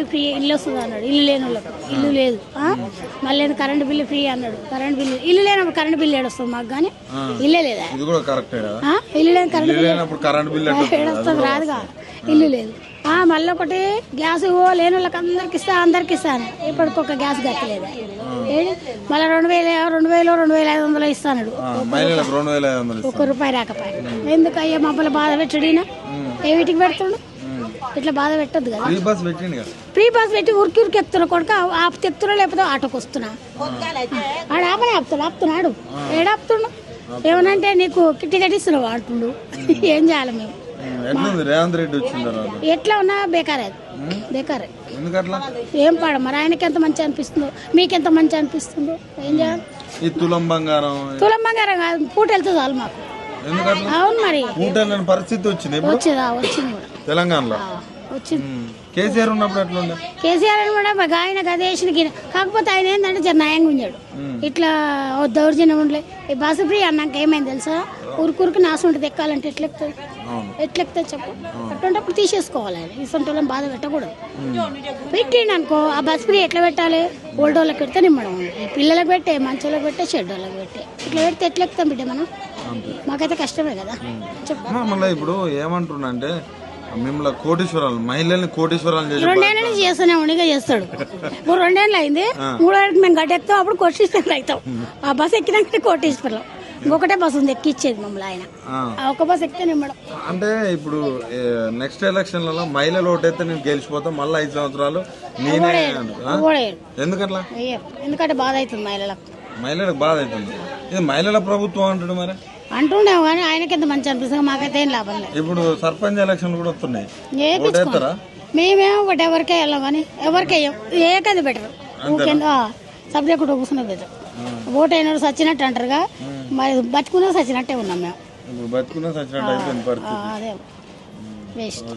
Bill free ఇల్లు వస్తుంది అన్నాడు. ఇల్లు లేని వాళ్ళకు ఇల్లు లేదు. మళ్ళీ కరెంటు బిల్లు ఫ్రీ అన్నాడు. కరెంటు బిల్లు ఇల్లు లేనప్పుడు కరెంటు బిల్లు ఏడొస్తుంది మాకు, కానీ ఇల్లే లేదా. ఇల్లు లేని కరెంటు బిల్లు ఏడొస్తుంది, రాదుగా. ఇల్లు లేదు. మళ్ళీ ఒకటి గ్యాస్ లేని వాళ్ళకి అందరికి ఇస్తాను. ఇప్పటికొక గ్యాస్ గట్టలేదు. మళ్ళీ 2,000 ఇస్తాడు. ₹1 రాకపోయా. ఎందుకు అయ్యా మమ్మల్ని బాధ పెట్టడినా? ఏ వీటికి పెడుతుండు? ఇట్లా బాధ పెట్టద్దు కదా. ఫ్రీ బస్ పెట్టి ఉరికి ఎక్కుతున్నా కొడుక. ఆపు ఎక్కుతున్నా, లేకపోతే ఆటోకి వస్తున్నా. ఆడు ఆపనే ఆపుతున్నాడు. ఏడాపుతుండు? ఏమనంటే నీకు కిట్టి కట్టిస్తున్నావు అంటుండు. ఏం చేయాలి మేము? రేవంత్ రెడ్డి వచ్చిన ఎట్లా ఉన్నా బేకారే. ఏం పాడ మరి ఆయనకి ఎంత మంచి అనిపిస్తుందో, మీకెంత మంచి అనిపిస్తుందో ఏం చేయాలి? తులం బంగారం కాదు, పూట వెళ్తే చాలు మాకు. అవును మరి పరిస్థితి వచ్చింది కూడా తెలంగాణలో వచ్చింది. కేసీఆర్ ఉన్నప్పుడు ఎట్లా ఉండే? కేసీఆర్ అని కూడా ఆయన గదేషన్కి, కాకపోతే ఆయన ఏంటంటే జర న్యాయంగా ఉంచాడు. ఇట్లా దౌర్జన్యం ఉండలే. ఈ బస్సు ఫ్రీ అన్నాక ఏమైంది తెలుసా? ఊరికి నాశం ఉంటుంది. ఎక్కాలంటే ఎట్లెక్కుతుంది చెప్పు. అటువంటిప్పుడు తీసేసుకోవాలి. ఆయన ఇసంటోళ్ళని బాధ పెట్టకూడదు. పెట్టిండు అనుకో, ఆ బస్ ఫ్రీ ఎట్లా పెట్టాలి? ఓల్డ్ వాళ్ళకి పెడితే నిమ్మడం, పిల్లలకు పెట్టే, మంచోళ్ళకి పెట్టే, చెడ్డోళ్ళకి పెట్టే. ఇట్లా పెడితే ఎట్లా ఎక్కుతాం బిడ్డ మనం? మాకైతే కష్టమే కదా. చెప్పు. మళ్ళీ ఇప్పుడు ఏమంటున్నా అంటే మిమ్మల్ని కోటీశ్వరాలు, మహిళల్ని కోటీశ్వరాలు 2 ఏళ్ళ నుంచి చేస్తూనే ఉండిగా చేస్తాడు. ఇప్పుడు 2 ఏళ్ళు అయింది. 3 ఏళ్ళకి మేము గడ్డెక్తాం, అప్పుడు కోటీశ్వరులు అవుతాం. ఆ బస్సు ఎక్కినాక కోటీశ్వరులు. ఇంకొకటే బస్సు ఉంది ఎక్కిచ్చేది మమ్మల్ని ఆయన. ఒక బస్సు ఎక్కితే నిమ్మడం. అంటే ఇప్పుడు నెక్స్ట్ ఎలక్షన్లలో మహిళలు ఓటైతే నేను గెలిచిపోతాం, మళ్ళీ 5 సంవత్సరాలు నేనే. ఎందుకట్లా? ఎందుకంటే బాధ అవుతుంది మహిళలకు బాధ అవుతుంది. ఇది మహిళల ప్రభుత్వం అంటాడు మరి అంటుండేమో, కానీ ఆయనకి ఎంత మంచి అనిపిస్తుంది. మాకైతే ఏం లాభం లేదు. ఇప్పుడు సర్పంచ్ ఎలక్షన్ కూడా వస్తున్నాయి. మేమేమో ఒకటి ఎవరికే వెళ్ళాం, కానీ ఎవరికే ఏకది బెటర్. సబ్జెక్ట్ కూర్చున్న బెటర్. ఓటు అయినాడు సచ్చినట్టు అంటారుగా, మరి బతుకున్నా సచ్చినట్టే ఉన్నాం మేము. బతుకున్నా సచ్చినట్టు అదే వేస్ట్.